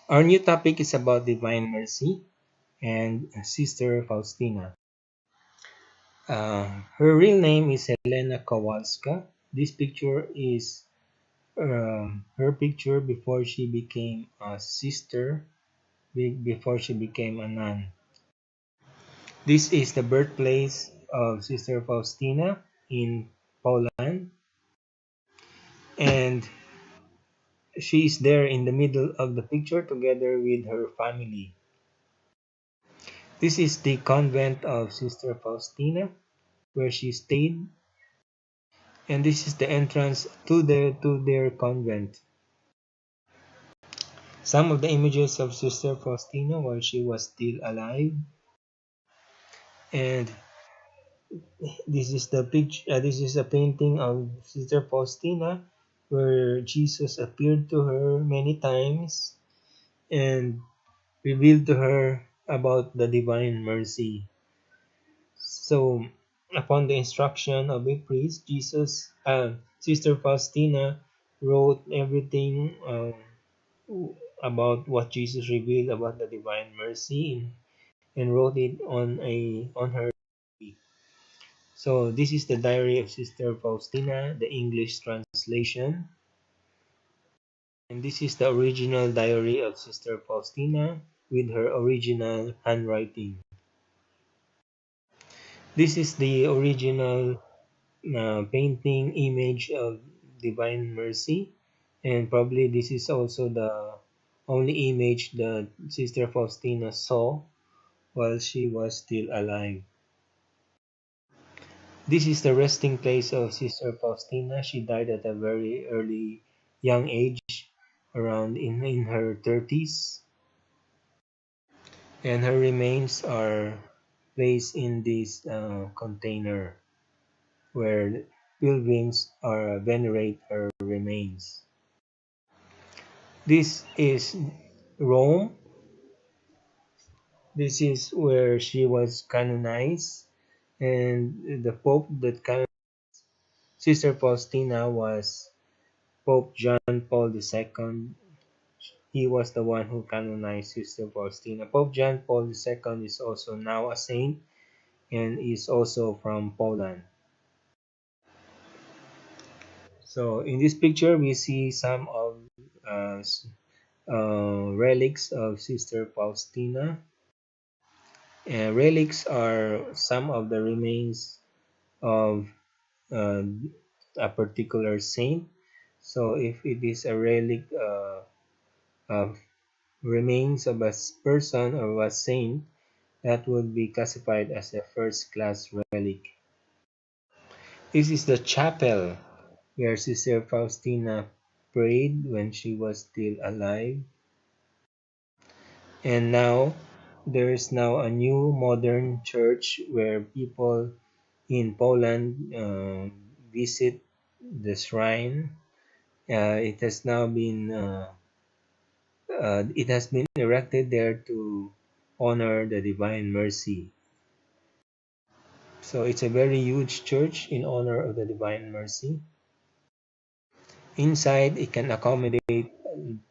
Our new topic is about Divine Mercy and Sister Faustina. Her real name is Helena Kowalska. This picture is her picture before she became a sister, before she became a nun. This is the birthplace of Sister Faustina in Poland, and she is there in the middle of the picture together with her family. This is the convent of Sister Faustina where she stayed, and this is the entrance to their convent. Some of the images of Sister Faustina while she was still alive, and this is the picture. This is a painting of Sister Faustina where Jesus appeared to her many times and revealed to her about the divine mercy. So, upon the instruction of a priest, Sister Faustina wrote everything about what Jesus revealed about the divine mercy and wrote it on her diary. So this is the diary of Sister Faustina, the English translation, and this is the original diary of Sister Faustina with her original handwriting. This is the original painting image of divine mercy, and probably this is also the only image that Sister Faustina saw while she was still alive. This is the resting place of Sister Faustina. She died at a very early young age, around in her 30s, and her remains are placed in this container where pilgrims are venerate her remains. This is Rome. This is where she was canonized, and the Pope that canonized Sister Faustina was Pope John Paul II. He was the one who canonized Sister Faustina. Pope John Paul II is also now a saint and is also from Poland. So in this picture, we see some of relics of Sister Faustina. Relics are some of the remains of uh, a particular saint. So if it is a relic of remains of a person or a saint, that would be classified as a first class relic. This is the chapel where Sister Faustina prayed when she was still alive. And now there is now a new modern church where people in Poland visit the shrine. It has been erected there to honor the Divine Mercy. So it's a very huge church in honor of the Divine Mercy. Inside, it can accommodate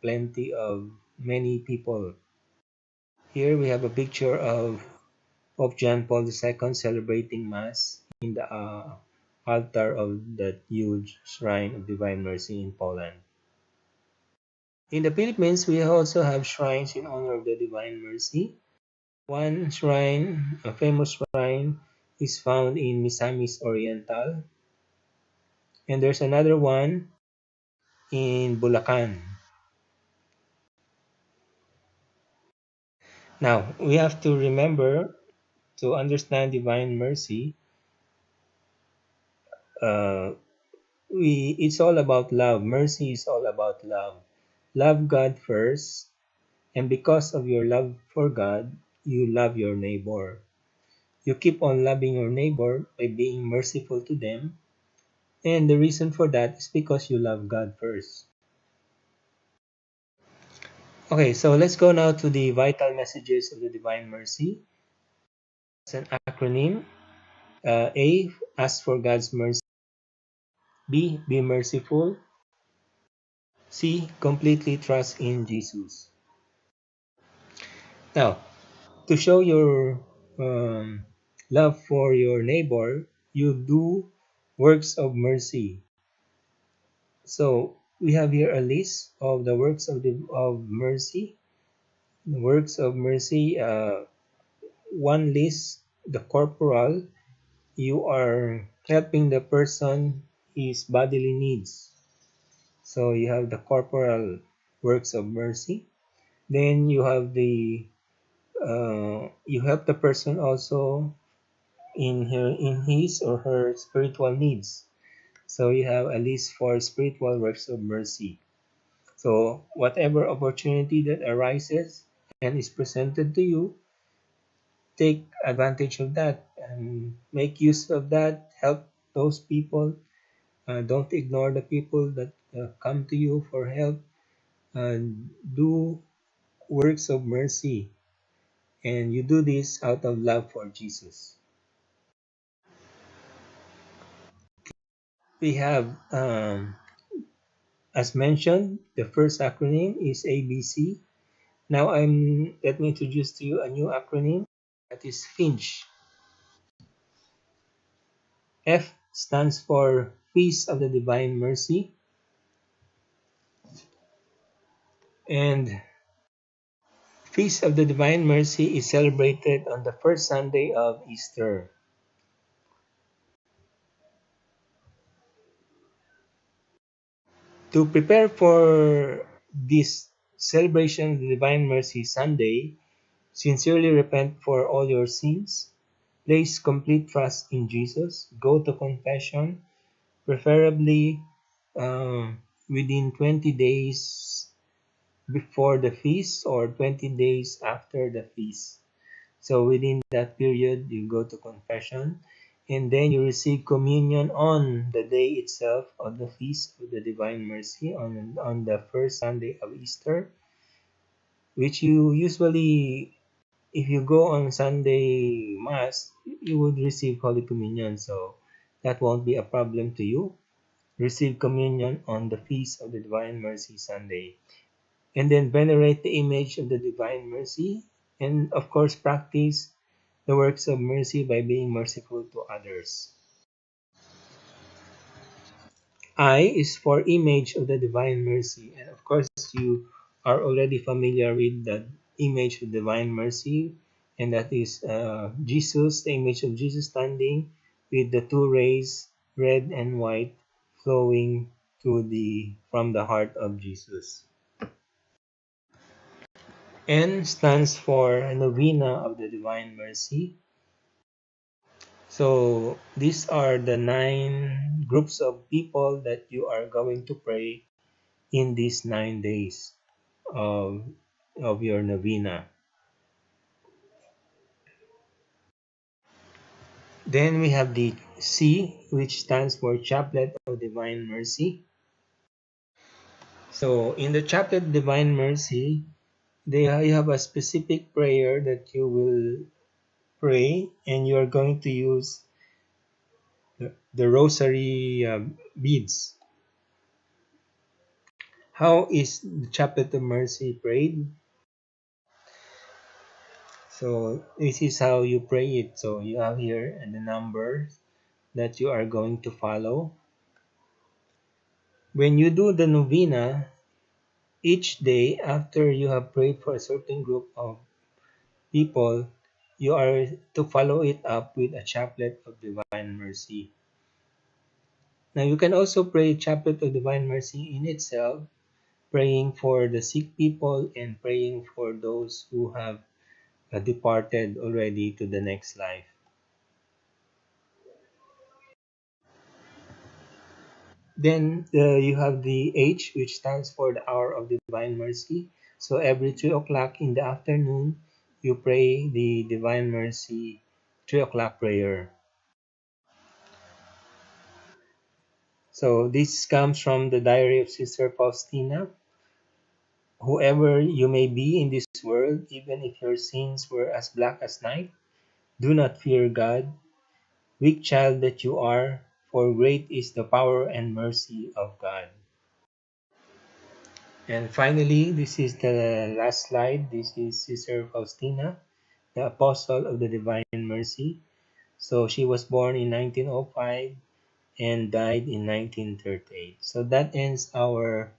plenty of many people. Here we have a picture of Pope John Paul II celebrating Mass in the altar of that huge shrine of Divine Mercy in Poland. In the Philippines, we also have shrines in honor of the Divine Mercy. One shrine, a famous shrine, is found in Misamis Oriental, and there's another one in Bulacan. Now, we have to remember to understand Divine Mercy. Uh, it's all about love. Mercy is all about love. Love God first, and because of your love for God, you love your neighbor. You keep on loving your neighbor by being merciful to them, and the reason for that is because you love God first. Okay, so let's go now to the vital messages of the Divine Mercy. It's an acronym. A, ask for God's mercy. B, be merciful. C, completely trust in Jesus. Now, to show your um, love for your neighbor, you do works of mercy. So we have here a list of the works of mercy. The works of mercy. One list, the corporal. You are helping the person his bodily needs. So you have the corporal works of mercy. Then you have the you help the person also in his or her spiritual needs. So you have a list for spiritual works of mercy. So whatever opportunity that arises and is presented to you, take advantage of that and make use of that. Help those people. Don't ignore the people that come to you for help. Do works of mercy, and you do this out of love for Jesus. We have, as mentioned, the first acronym is ABC. Now let me introduce to you a new acronym that is FINCH. F stands for Feast of the Divine Mercy, and Feast of the Divine Mercy is celebrated on the first Sunday of Easter. To prepare for this celebration of the Divine Mercy Sunday, sincerely repent for all your sins, place complete trust in Jesus, go to confession, preferably within 20 days before the feast or 20 days after the feast. So within that period, you go to confession and then you receive communion on the day itself of the Feast of the Divine Mercy on the first Sunday of Easter, which you usually, if you go on Sunday Mass, you would receive Holy Communion. So that won't be a problem to you. Receive communion on the Feast of the Divine Mercy Sunday. And then venerate the image of the Divine Mercy. And of course, practice the works of mercy by being merciful to others. I is for image of the Divine Mercy. And of course, you are already familiar with the image of Divine Mercy. And that is Jesus, the image of Jesus standing with the two rays, red and white, flowing from the heart of Jesus. N stands for Novena of the Divine Mercy. So these are the 9 groups of people that you are going to pray in these 9 days of, of your novena. Then we have the C, which stands for Chaplet of Divine Mercy. So in the Chaplet of Divine Mercy, you have a specific prayer that you will pray, and you are going to use the rosary beads. How is the Chaplet of Mercy prayed? So this is how you pray it. So you have here the numbers that you are going to follow. When you do the novena, each day after you have prayed for a certain group of people, you are to follow it up with a chaplet of Divine Mercy. Now you can also pray Chaplet of Divine Mercy in itself, praying for the sick people and praying for those who have departed already to the next life. Then you have the H, which stands for the Hour of Divine Mercy. So every 3 o'clock in the afternoon, you pray the Divine Mercy 3 o'clock prayer. So this comes from the diary of Sister Faustina. Whoever you may be in this world, even if your sins were as black as night, do not fear God, weak child that you are, for great is the power and mercy of God. And finally, this is the last slide. This is Sister Faustina, the Apostle of the Divine Mercy. So she was born in 1905 and died in 1938. So that ends our